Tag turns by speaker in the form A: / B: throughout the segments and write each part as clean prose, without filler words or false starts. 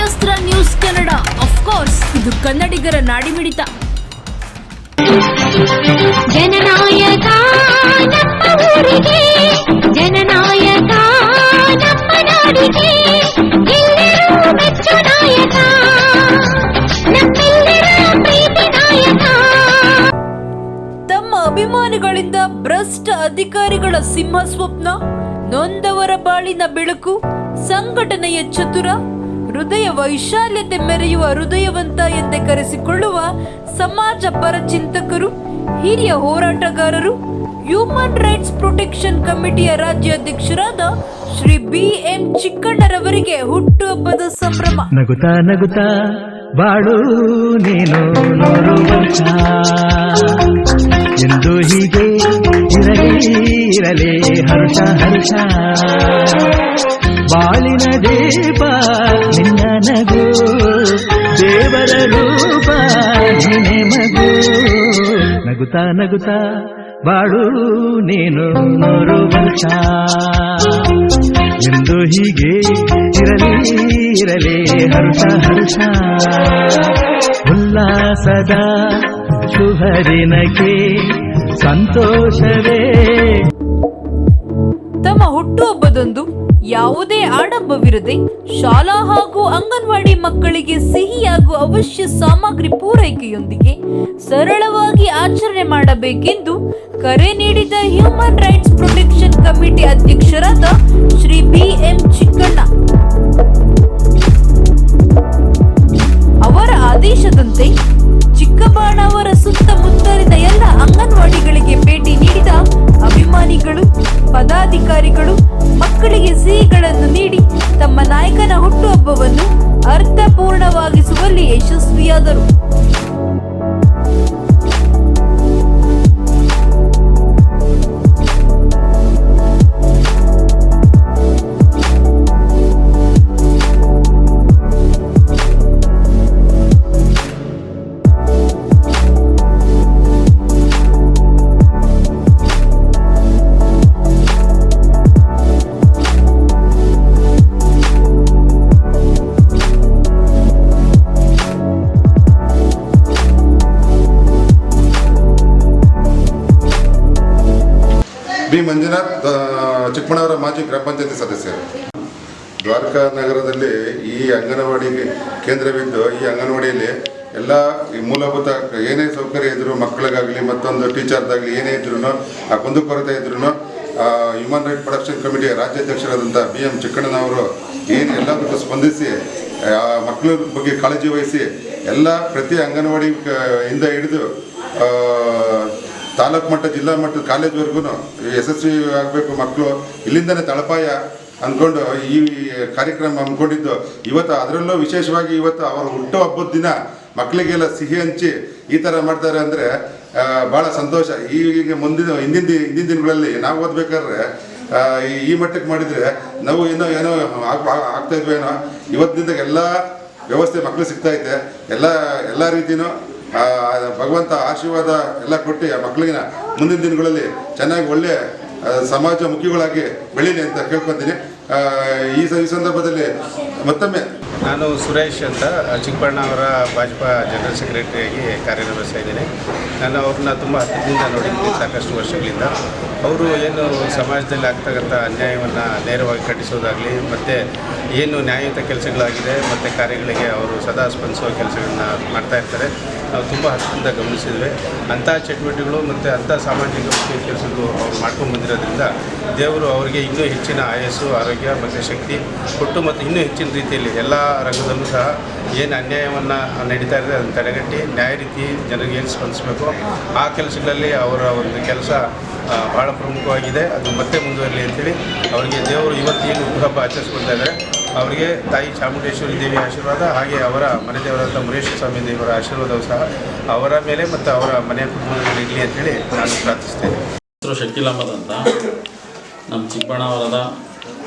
A: ಅಸ್ತ್ರ news Kannada, of course ಇದು ಕನ್ನಡಿಗರ ನಾಡಿಮಿಡಿತ.
B: ಜನನಾಯಕ ನಮ್ಮ ಊರಿಗೆ, ಜನನಾಯಕ ನಮ್ಮ ನಾಡಿಗೆ, ಎಲ್ಲರೂ ಮೆಚ್ಚು ನಾಯಕ, ನಮ್ಮೆಲ್ಲರ ಪ್ರೀತಿ ನಾಯಕ.
A: ತಮ್ಮ ಅಭಿಮಾನಿಗಳಿಂದ ಭ್ರಷ್ಟ ಅಧಿಕಾರಿಗಳ ಸಿಂಹ ಸ್ವಪ್ನ, ನೊಂದವರ ಬಾಳಿನ ಬೆಳಕು, ಸಂಘಟನೆಯ ಚತುರ, ಹೃದಯ ವೈಶಾಲ್ಯತೆ ಮೆರೆಯುವ ಹೃದಯವಂತ ಎಂದೇ ಕರೆಸಿಕೊಳ್ಳುವ ಸಮಾಜ ಪರ ಚಿಂತಕರು, ಹಿರಿಯ ಹೋರಾಟಗಾರರು, ಹ್ಯೂಮನ್ ರೈಟ್ಸ್ ಪ್ರೊಟೆಕ್ಷನ್ ಕಮಿಟಿಯ ರಾಜ್ಯಾಧ್ಯಕ್ಷರಾದ ಶ್ರೀ BM ಚಿಕ್ಕಣ್ಣರವರಿಗೆ ಹುಟ್ಟುಹಬ್ಬದ ಸಂಭ್ರಮ.
C: ನಗುತ್ತಾ ನಗುತ್ತಾ ಬಾಳು ನೀನು 100 ವರ್ಷ ಎಂದು ಹೀಗೆ ಇರಲಿ ಹರ್ಷ ಹರ್ಷ. ಬಾಳಿನ ದೀಪ ನಿನ್ನ ನಗು, ದೇವರ ರೂಪ ನಿನ್ನೆ ಮಗು. ನಗುತ್ತಾ ನಗುತ್ತಾ ಬಾಳು ನೀನು 100 ವರ್ಷ ಎಂದು ಹೀಗೆ ಇರಲಿ ಹರ್ಷ ಹರ್ಷ. ಉಲ್ಲಾಸದ ಶುಭದಿನಕ್ಕೆ ಸಂತೋಷವೇ.
A: ತಮ್ಮ ಹುಟ್ಟುಹಬ್ಬದಂದು ಯಾವುದೇ ಆಡಂಬವಿರದೆ ಶಾಲಾ ಹಾಗೂ ಅಂಗನವಾಡಿ ಮಕ್ಕಳಿಗೆ ಸಿಹಿ ಹಾಗೂ ಅವಶ್ಯ ಸಾಮಗ್ರಿ ಪೂರೈಕೆಯೊಂದಿಗೆ ಸರಳವಾಗಿ ಆಚರಣೆ ಮಾಡಬೇಕೆಂದು ಕರೆ ನೀಡಿದ ಹ್ಯೂಮನ್ ರೈಟ್ಸ್ ಪ್ರೊಟೆಕ್ಷನ್ ಕಮಿಟಿ ಅಧ್ಯಕ್ಷರಾದ ಶ್ರೀ BM ಚಿಕ್ಕಣ್ಣ ಅವರ ಆದೇಶದಂತೆ ಚಿಕ್ಕಬಾಣವರ ಸುತ್ತಮುತ್ತಲಿನ ಎಲ್ಲ ಅಂಗನವಾಡಿಗಳಿಗೆ ಭೇಟಿ ನೀಡಿದ ಅಭಿಮಾನಿಗಳು, ಪದಾಧಿಕಾರಿಗಳು ಮಕ್ಕಳಿಗೆ ಸಿಹಿಗಳನ್ನು ನೀಡಿ ತಮ್ಮ ನಾಯಕನ ಹುಟ್ಟುಹಬ್ಬವನ್ನು ಅರ್ಥಪೂರ್ಣವಾಗಿಸುವಲ್ಲಿ ಯಶಸ್ವಿಯಾದರು.
D: ಬಿ ಮಂಜುನಾಥ್, ಚಿಕ್ಕಬಳ್ಳಾಪುರ ಮಾಜಿ ಗ್ರಾಮ ಪಂಚಾಯತಿ ಸದಸ್ಯರು. ದ್ವಾರಕಾ ನಗರದಲ್ಲಿ ಈ ಅಂಗನವಾಡಿ ಕೇಂದ್ರವಿದ್ದು, ಈ ಅಂಗನವಾಡಿಯಲ್ಲಿ ಎಲ್ಲ ಮೂಲಭೂತ ಏನೇ ಸೌಕರ್ಯ ಇದ್ರೂ, ಮಕ್ಕಳಿಗಾಗಲಿ ಮತ್ತೊಂದು ಟೀಚರ್ದಾಗಲಿ ಏನೇ ಇದ್ರೂ, ಆ ಕುಂದುಕೊರತೆ ಇದ್ರೂ ಹ್ಯೂಮನ್ ರೈಟ್ ಪ್ರೊಟೆಕ್ಷನ್ ಕಮಿಟಿಯ ರಾಜ್ಯಾಧ್ಯಕ್ಷರಾದಂಥ BM ಚಿಕ್ಕಣ್ಣನವರು ಏನು ಎಲ್ಲದಕ್ಕೂ ಸ್ಪಂದಿಸಿ ಮಕ್ಕಳ ಬಗ್ಗೆ ಕಾಳಜಿ ವಹಿಸಿ ಎಲ್ಲ ಪ್ರತಿ ಅಂಗನವಾಡಿ ಇಂದ ಹಿಡಿದು ತಾಲೂಕು ಮಟ್ಟ, ಜಿಲ್ಲಾ ಮಟ್ಟ, ಕಾಲೇಜ್ವರೆಗೂ ಯಶಸ್ವಿ ಆಗಬೇಕು ಮಕ್ಕಳು, ಇಲ್ಲಿಂದನೇ ತಳಪಾಯ ಅಂದ್ಕೊಂಡು ಈ ಕಾರ್ಯಕ್ರಮ ಹಮ್ಮಿಕೊಂಡಿದ್ದು. ಇವತ್ತು ಅದರಲ್ಲೂ ವಿಶೇಷವಾಗಿ ಇವತ್ತು ಅವರ ಹುಟ್ಟುಹಬ್ಬದ ದಿನ ಮಕ್ಕಳಿಗೆಲ್ಲ ಸಿಹಿ ಹಂಚಿ ಈ ಥರ ಮಾಡ್ತಾರೆ ಅಂದರೆ ಭಾಳ ಸಂತೋಷ. ಈಗ ಹಿಂದಿನ ದಿನಗಳಲ್ಲಿ ನಾವು ಓದ್ಬೇಕಾದ್ರೆ ಈ ಮಟ್ಟಕ್ಕೆ ಮಾಡಿದರೆ ನಾವು ಏನೋ ಆಗ್ತಾಯಿದ್ವಿ ಏನೋ. ಇವತ್ತಿನಿಂದ ಎಲ್ಲ ವ್ಯವಸ್ಥೆ ಮಕ್ಕಳು ಸಿಗ್ತಾಯಿದೆ. ಎಲ್ಲ ರೀತಿಯೂ ಭಗವಂತ ಆಶೀರ್ವಾದ ಎಲ್ಲ ಕೊಟ್ಟು ಆ ಮಕ್ಕಳಿಗೆ ಮುಂದಿನ ದಿನಗಳಲ್ಲಿ ಚೆನ್ನಾಗಿ ಒಳ್ಳೆ ಸಮಾಜಮುಖಿಗಳಾಗಿ ಬೆಳೀಲಿ ಅಂತ ಕೇಳ್ಕೊತೀನಿ. ಈ ಸಂದರ್ಭದಲ್ಲಿ ಮತ್ತೊಮ್ಮೆ
E: ನಾನು ಸುರೇಶ್ ಅಂತ ಚಿಕ್ಕಬಳ್ಳಾಪುರ ಭಾಜಪಾ ಜನರಲ್ ಸೆಕ್ರೆಟರಿಯಾಗಿ ಕಾರ್ಯನಿರ್ವಹಿಸ್ತಾ ಇದ್ದೀನಿ. ನಾನು ಅವ್ರನ್ನ ತುಂಬ ಹತ್ತಿರದಿಂದ ನೋಡಿದ್ದೀನಿ ಸಾಕಷ್ಟು ವರ್ಷಗಳಿಂದ. ಅವರು ಏನು ಸಮಾಜದಲ್ಲಿ ಆಗ್ತಕ್ಕಂಥ ಅನ್ಯಾಯವನ್ನು ನೇರವಾಗಿ ಖಂಡಿಸೋದಾಗಲಿ, ಮತ್ತು ಏನು ನ್ಯಾಯಯುತ ಕೆಲಸಗಳಾಗಿದೆ ಮತ್ತು ಕಾರ್ಯಗಳಿಗೆ ಅವರು ಸದಾ ಸ್ಪಂದಿಸುವ ಕೆಲಸಗಳನ್ನ ಮಾಡ್ತಾಯಿರ್ತಾರೆ. ನಾವು ತುಂಬ ಹತ್ತಿರದಿಂದ ಗಮನಿಸಿದ್ವಿ. ಅಂಥ ಚಟುವಟಿಕೆಗಳು ಮತ್ತು ಅಂಥ ಸಾಮಾಜಿಕ ಕೆಲಸಗಳು ಅವ್ರು ಮಾಡ್ಕೊಂಡು ಬಂದಿರೋದ್ರಿಂದ ದೇವರು ಅವರಿಗೆ ಇನ್ನೂ ಹೆಚ್ಚಿನ ಆಯಸ್ಸು, ಆರೋಗ್ಯ ಮತ್ತು ಶಕ್ತಿ ಕೊಟ್ಟು ಮತ್ತು ಇನ್ನೂ ಹೆಚ್ಚಿನ ರೀತಿಯಲ್ಲಿ ಎಲ್ಲ ರಂಗದಲ್ಲೂ ಸಹ ಏನು ಅನ್ಯಾಯವನ್ನು ನಡೀತಾ ಇದೆ ಅದನ್ನು ತಡೆಗಟ್ಟಿ ನ್ಯಾಯ ರೀತಿ ಜನರಿಗೆ ಏನು ಸ್ಪಂದಿಸಬೇಕು ಆ ಕೆಲಸಗಳಲ್ಲಿ ಅವರ ಒಂದು ಕೆಲಸ ಭಾಳ ಪ್ರಮುಖವಾಗಿದೆ. ಅದು ಮತ್ತೆ ಮುಂದುವರಲಿ ಅಂತೇಳಿ ಅವರಿಗೆ ದೇವರು ಇವತ್ತು ಏನು ಹುಟ್ಟುಹಬ್ಬ ಆಚರಿಸ್ಕೊಳ್ತಾ ಇದ್ದಾರೆ ಅವರಿಗೆ ತಾಯಿ ಚಾಮುಂಡೇಶ್ವರಿ ದೇವಿಯ ಆಶೀರ್ವಾದ, ಹಾಗೆ ಅವರ ಮನೆ ದೇವರಾದ ಮುರೇಶ್ವರ ಸ್ವಾಮಿ ದೇವರ ಆಶೀರ್ವಾದವು ಸಹ ಅವರ ಮೇಲೆ ಮತ್ತು ಅವರ ಮನೆಯ ಕುಟುಂಬದಲ್ಲಿ ಇರಲಿ ಅಂತೇಳಿ ನಾನು ಪ್ರಾರ್ಥಿಸ್ತೇನೆ.
F: ಹೆಸರು ಶಕೀಲ್ ಅಹಮದ್ ಅಂತ, ನಮ್ಮ ಚಿಕ್ಕಬಳ್ಳಾಪುರದ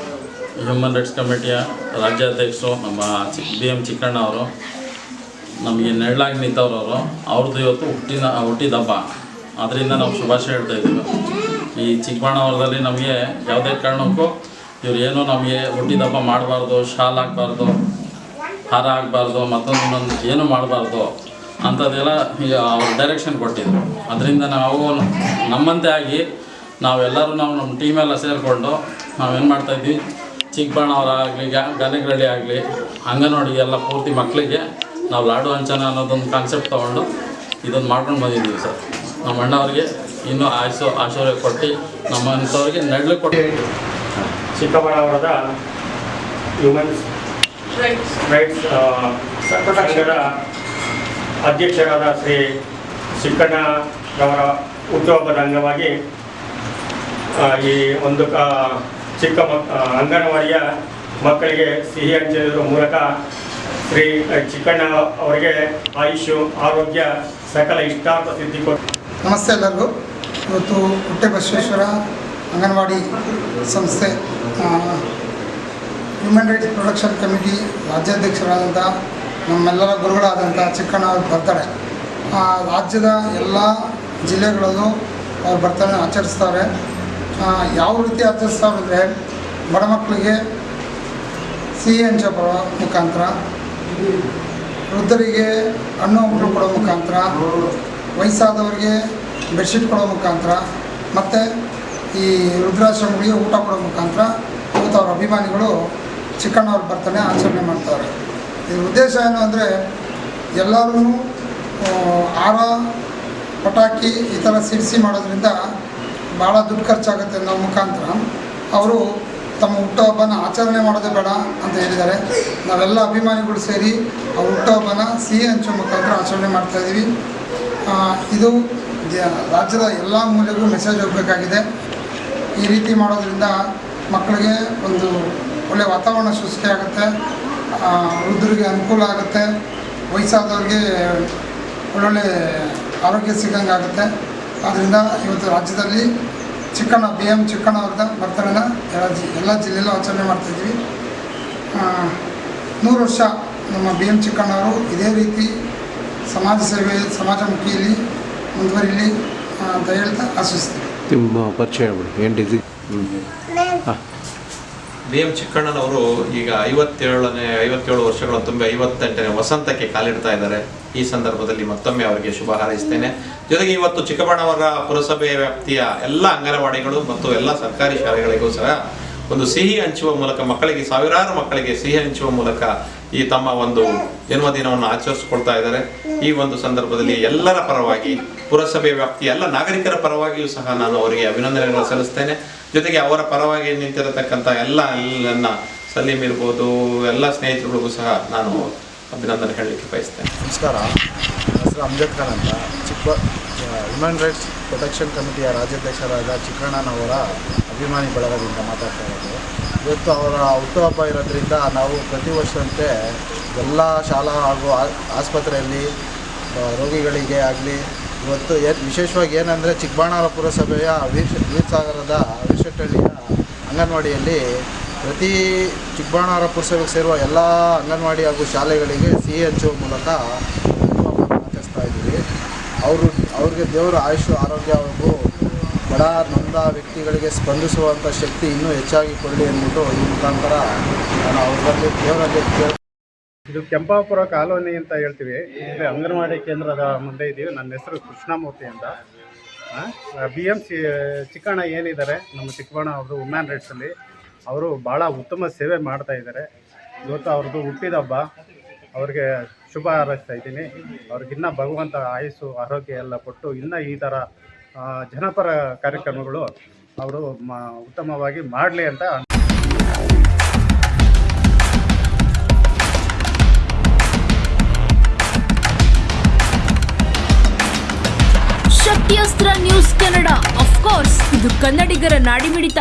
F: ಹ್ಯೂಮನ್ ರೈಟ್ಸ್ ಕಮಿಟಿಯ ರಾಜ್ಯಾಧ್ಯಕ್ಷರು ನಮ್ಮ BM ಚಿಕ್ಕಣ್ಣ ಅವರು. ನಮಗೆ ನೆರಳಾಗಿ ನಿಂತವ್ರವರು. ಅವ್ರದ್ದು ಇವತ್ತು ಹುಟ್ಟಿದ ಹಬ್ಬ, ಅದರಿಂದ ನಾವು ಶುಭಾಶಯ ಹೇಳ್ತಾಯಿದ್ದೀವಿ. ಈ ಚಿಕ್ಕಬಳ್ಳಾಪುರದಲ್ಲಿ ನಮಗೆ ಯಾವುದೇ ಕಾರಣಕ್ಕೂ ಇವ್ರು ಏನೋ ನಮಗೆ ಹುಟ್ಟಿದ ಹಬ್ಬ ಮಾಡಬಾರ್ದು, ಶಾಲ್ ಹಾಕಬಾರ್ದು, ಹಾರ ಆಗಬಾರ್ದು, ಮತ್ತೊಂದು ಇನ್ನೊಂದು ಏನು ಮಾಡಬಾರ್ದು ಅಂಥದ್ದೆಲ್ಲ ಈಗ ಅವ್ರು ಡೈರೆಕ್ಷನ್ ಕೊಟ್ಟಿದ್ರು. ಅದರಿಂದ ನಾವು ನಮ್ಮಂತೆ ಆಗಿ ನಾವೆಲ್ಲರೂ ನಮ್ಮ ಟೀಮೆಲ್ಲ ಸೇರಿಕೊಂಡು ನಾವೇನು ಮಾಡ್ತಾಯಿದ್ವಿ, ಚಿಕ್ಕಬಣ್ಣವರಾಗಲಿ ಗಾನೆಗರಳ್ಳಿ ಆಗಲಿ ಅಂಗನವಾಡಿ ಎಲ್ಲ ಪೂರ್ತಿ ಮಕ್ಕಳಿಗೆ ನಾವು ಲಾಡು ಹಂಚನ ಅನ್ನೋದೊಂದು ಕಾನ್ಸೆಪ್ಟ್ ತೊಗೊಂಡು ಇದನ್ನು ಮಾಡ್ಕೊಂಡು ಬಂದಿದ್ದೀವಿ ಸರ್. ನಮ್ಮ ಅಣ್ಣವ್ರಿಗೆ ಇನ್ನೂ ಆಶೀರ್ವಾದ ಕೊಟ್ಟು ನಮ್ಮಂಥವ್ರಿಗೆ ನೆರಳು ಕೊಟ್ಟು
G: ಚಿಕ್ಕಬಳ್ಳಾಪುರದ ಹ್ಯೂಮನ್ಸ್ ರೈಟ್ಸ್ ಸಂಘದ ಅಧ್ಯಕ್ಷರಾದ ಶ್ರೀ ಚಿಕ್ಕಣ್ಣರವರ ಹುಟ್ಟುಹಬ್ಬದ ಅಂಗವಾಗಿ ಈ ಒಂದು ಚಿಕ್ಕ ಅಂಗನವಾಡಿಯ ಮಕ್ಕಳಿಗೆ ಸಿಹಿ ಹಂಚುವುದರ ಮೂಲಕ ಶ್ರೀ ಚಿಕ್ಕಣ್ಣ ಅವರಿಗೆ ಆಯುಷ್ ಆರೋಗ್ಯ ಸಕಲ ಇಷ್ಟಾರ್ಥ ಸಿದ್ಧಿ ಕೊಟ್ಟು.
H: ನಮಸ್ತೆ ಎಲ್ಲರಿಗೂ. ಇವತ್ತು ಹುಟ್ಟೆ ಬಸವೇಶ್ವರ ಅಂಗನವಾಡಿ ಸಂಸ್ಥೆ ಹ್ಯೂಮನ್ ರೈಟ್ಸ್ ಪ್ರೊಟೆಕ್ಷನ್ ಕಮಿಟಿ ರಾಜ್ಯಾಧ್ಯಕ್ಷರಾದಂಥ ನಮ್ಮೆಲ್ಲರ ಗುರುಗಳಾದಂಥ ಚಿಕ್ಕಣ್ಣ ಅವ್ರ ಬರ್ತಾರೆ. ರಾಜ್ಯದ ಎಲ್ಲ ಜಿಲ್ಲೆಗಳಲ್ಲೂ ಅವ್ರ ಬರ್ತಾರೆ ಆಚರಿಸ್ತಾರೆ. ಯಾವ ರೀತಿ ಆಚರಿಸ್ತಾರೆ ಅಂದರೆ, ಬಡ ಮಕ್ಕಳಿಗೆ ಸಿಹಿ ಹಂಚೋ ಮುಖಾಂತರ, ವೃದ್ಧರಿಗೆ ಹಣ್ಣು ಹಂಪಲು ಕೊಡೋ ಮುಖಾಂತರ, ವಯಸ್ಸಾದವರಿಗೆ ಬೆಡ್ಶೀಟ್ ಕೊಡೋ ಮುಖಾಂತರ, ಮತ್ತು ಈ ವೃದ್ಧಾಶ್ರಮಗಳಿಗೆ ಊಟ ಕೊಡೋ ಮುಖಾಂತರ ಇವತ್ತು ಅವ್ರ ಅಭಿಮಾನಿಗಳು ಚಿಕ್ಕಣ್ಣವ್ರ ಬರ್ತಡೇ ಆಚರಣೆ ಮಾಡ್ತಾರೆ. ಇದ್ರ ಉದ್ದೇಶ ಏನು ಅಂದರೆ, ಎಲ್ಲರೂ ಹಾರ ಪಟಾಕಿ ಈ ಥರ ಸಿಡಿಸಿ ಮಾಡೋದ್ರಿಂದ ಭಾಳ ದುಡ್ಡು ಖರ್ಚಾಗುತ್ತೆ ಅನ್ನೋ ಮುಖಾಂತರ ಅವರು ತಮ್ಮ ಹುಟ್ಟುಹಬ್ಬನ ಆಚರಣೆ ಮಾಡೋದೇ ಬೇಡ ಅಂತ ಹೇಳಿದ್ದಾರೆ. ನಾವೆಲ್ಲ ಅಭಿಮಾನಿಗಳು ಸೇರಿ ಅವ್ರ ಹುಟ್ಟುಹಬ್ಬನ ಸಿಹಿ ಹಂಚೋ ಮುಖಾಂತರ ಆಚರಣೆ ಮಾಡ್ತಾಯಿದ್ದೀವಿ. ಇದು ರಾಜ್ಯದ ಎಲ್ಲ ಮೂಲೆಗೂ ಮೆಸೇಜ್ ಹೋಗಬೇಕಾಗಿದೆ. ಈ ರೀತಿ ಮಾಡೋದ್ರಿಂದ ಮಕ್ಕಳಿಗೆ ಒಂದು ಒಳ್ಳೆಯ ವಾತಾವರಣ ಸೃಷ್ಟಿಯಾಗುತ್ತೆ, ವೃದ್ಧರಿಗೆ ಅನುಕೂಲ ಆಗುತ್ತೆ, ವಯಸ್ಸಾದವ್ರಿಗೆ ಒಳ್ಳೊಳ್ಳೆ ಆರೋಗ್ಯ ಸಿಗಂಗೆ ಆಗುತ್ತೆ. ಆದ್ದರಿಂದ ಇವತ್ತು ರಾಜ್ಯದಲ್ಲಿ BM ಚಿಕ್ಕಣ್ಣ ಅವ್ರದ ಬರ್ತಡೇನ ಎಲ್ಲ ಜಿಲ್ಲೆಯಲ್ಲೂ ಆಚರಣೆ ಮಾಡ್ತಾಯಿದ್ವಿ. 100 ವರ್ಷ ನಮ್ಮ BM ಚಿಕ್ಕಣ್ಣವರು ಇದೇ ರೀತಿ ಸಮಾಜ ಸೇವೆ, ಸಮಾಜಮುಖಿಯಲ್ಲಿ ಮುಂದುವರಿಲಿ ಅಂತ ಹೇಳ್ತಾ ಆಶಿಸ್ತೀವಿ.
I: ನಿಮ್ಮ ಪರಿಚಯ ಏನು ಡಿಸಿ
J: BM ಚಿಕ್ಕಣ್ಣನವರು ಈಗ 57 ವರ್ಷಗಳ ತುಂಬಿ 58ನೇ ವಸಂತಕ್ಕೆ ಕಾಲಿಡ್ತಾ ಇದ್ದಾರೆ. ಈ ಸಂದರ್ಭದಲ್ಲಿ ಮತ್ತೊಮ್ಮೆ ಅವರಿಗೆ ಶುಭ ಹಾರೈಸ್ತೇನೆ. ಜೊತೆಗೆ ಇವತ್ತು ಚಿಕ್ಕಬಳ್ಳಾಪುರ ಪುರಸಭೆ ವ್ಯಾಪ್ತಿಯ ಎಲ್ಲ ಅಂಗನವಾಡಿಗಳು ಮತ್ತು ಎಲ್ಲ ಸರ್ಕಾರಿ ಶಾಲೆಗಳಿಗೂ ಸಹ ಒಂದು ಸಿಹಿ ಹಂಚುವ ಮೂಲಕ ಮಕ್ಕಳಿಗೆ, ಸಾವಿರಾರು ಮಕ್ಕಳಿಗೆ ಸಿಹಿ ಹಂಚುವ ಮೂಲಕ ಈ ತಮ್ಮ ಒಂದು ಜನ್ಮದಿನವನ್ನು ಆಚರಿಸಿಕೊಳ್ತಾ ಇದ್ದಾರೆ. ಈ ಒಂದು ಸಂದರ್ಭದಲ್ಲಿ ಎಲ್ಲರ ಪರವಾಗಿ, ಪುರಸಭೆ ವ್ಯಾಪ್ತಿಯ ಎಲ್ಲ ನಾಗರಿಕರ ಪರವಾಗಿಯೂ ಸಹ ನಾನು ಅವರಿಗೆ ಅಭಿನಂದನೆಗಳನ್ನು ಸಲ್ಲಿಸ್ತೇನೆ. ಜೊತೆಗೆ ಅವರ ಪರವಾಗಿ ನಿಂತಿರತಕ್ಕಂಥ ಎಲ್ಲ ಸಲೀಂ ಇರ್ಬೋದು, ಎಲ್ಲ ಸ್ನೇಹಿತರಿಗೂ ಸಹ ನಾನು ಅಭಿನಂದನೆ ಹೇಳಲಿಕ್ಕೆ ಬಯಸ್ತೇನೆ.
K: ನಮಸ್ಕಾರ. ನನ್ನ ಹೆಸರು ಅಮ್ಜದ್ ಖಾನ್ ಅಂತ. ಹ್ಯೂಮನ್ ರೈಟ್ಸ್ ಪ್ರೊಟೆಕ್ಷನ್ ಕಮಿಟಿಯ ರಾಜ್ಯಾಧ್ಯಕ್ಷರಾದ ಚಿಕ್ಕಣ್ಣನವರ ಅಭಿಮಾನಿ ಬಳಗದಿಂದ ಮಾತಾಡ್ತಾ ಇರೋದು. ಇವತ್ತು ಅವರ ಹುಟ್ಟುಹಬ್ಬ ಇರೋದ್ರಿಂದ ನಾವು ಪ್ರತಿ ವರ್ಷದಂತೆ ಎಲ್ಲ ಶಾಲಾ ಹಾಗೂ ಆಸ್ಪತ್ರೆಯಲ್ಲಿ ರೋಗಿಗಳಿಗೆ ಆಗಲಿ, ಇವತ್ತು ವಿಶೇಷವಾಗಿ ಏನಂದರೆ ಚಿಕ್ಕಬಳ್ಳಾಪುರ ಪುರಸಭೆಯ ವೀರಸಾಗರದ ವಿಶೆಟ್ಟಹಳ್ಳಿಯ ಅಂಗನವಾಡಿಯಲ್ಲಿ ಪ್ರತಿ ಚಿಕ್ಕಬಳ್ಳಾಪುರ ಪುರಸಭೆಗೆ ಸೇರುವ ಎಲ್ಲ ಅಂಗನವಾಡಿ ಹಾಗೂ ಶಾಲೆಗಳಿಗೆ ಸಿಹಿ ಹಂಚುವ ಮೂಲಕ ಆಚರಿಸ್ತಾ ಇದ್ದೀವಿ. ಅವ್ರಿಗೆ ದೇವರ ಆಯುಷ್ ಆರೋಗ್ಯ ಹಾಗೂ ಬಡ ನೊಂದ ವ್ಯಕ್ತಿಗಳಿಗೆ ಸ್ಪಂದಿಸುವಂಥ ಶಕ್ತಿ ಇನ್ನೂ ಹೆಚ್ಚಾಗಿ ಕೊಡಲಿ ಅಂದ್ಬಿಟ್ಟು ಈ ಮುಖಾಂತರ ನಾನು ಅವರಲ್ಲಿ ದೇವರಲ್ಲಿ
E: ಇದು ಕೆಂಪಾಪುರ ಕಾಲೋನಿ ಅಂತ ಹೇಳ್ತೀವಿ. ಇಲ್ಲಿ ಅಂಗನವಾಡಿ ಕೇಂದ್ರದ ಮುಂದೆ ಇದ್ದೀವಿ. ನನ್ನ ಹೆಸರು ಕೃಷ್ಣಮೂರ್ತಿ ಅಂತ. BM ಚಿಕ್ಕಣ್ಣ ಏನಿದ್ದಾರೆ ನಮ್ಮ ಚಿಕ್ಕಬಳ್ಳಾಪುರ ವುಮೆನ್ ರೈಟ್ಸಲ್ಲಿ, ಅವರು ಭಾಳ ಉತ್ತಮ ಸೇವೆ ಮಾಡ್ತಾ ಇದ್ದಾರೆ. ಇವತ್ತು ಅವ್ರದ್ದು ಹುಟ್ಟಿದ ಹಬ್ಬ, ಅವ್ರಿಗೆ ಶುಭ ಹಾರೈಸ್ತಾ ಇದ್ದೀನಿ. ಅವ್ರಿಗಿನ್ನ ಭಗವಂತ ಆಯುಸ್ಸು ಆರೋಗ್ಯ ಎಲ್ಲ ಕೊಟ್ಟು ಇನ್ನೂ ಈ ಥರ ಜನಪರ ಕಾರ್ಯಕ್ರಮಗಳು ಅವರು ಉತ್ತಮವಾಗಿ ಮಾಡಲಿ ಅಂತ.
A: ಶಕ್ತಿಯಸ್ತ್ರ ನ್ಯೂಸ್ ಕನ್ನಡ, ಆಫ್ ಕೋರ್ಸ್ ಇದು ಕನ್ನಡಿಗರ ನಾಡಿಮಿಡಿತ.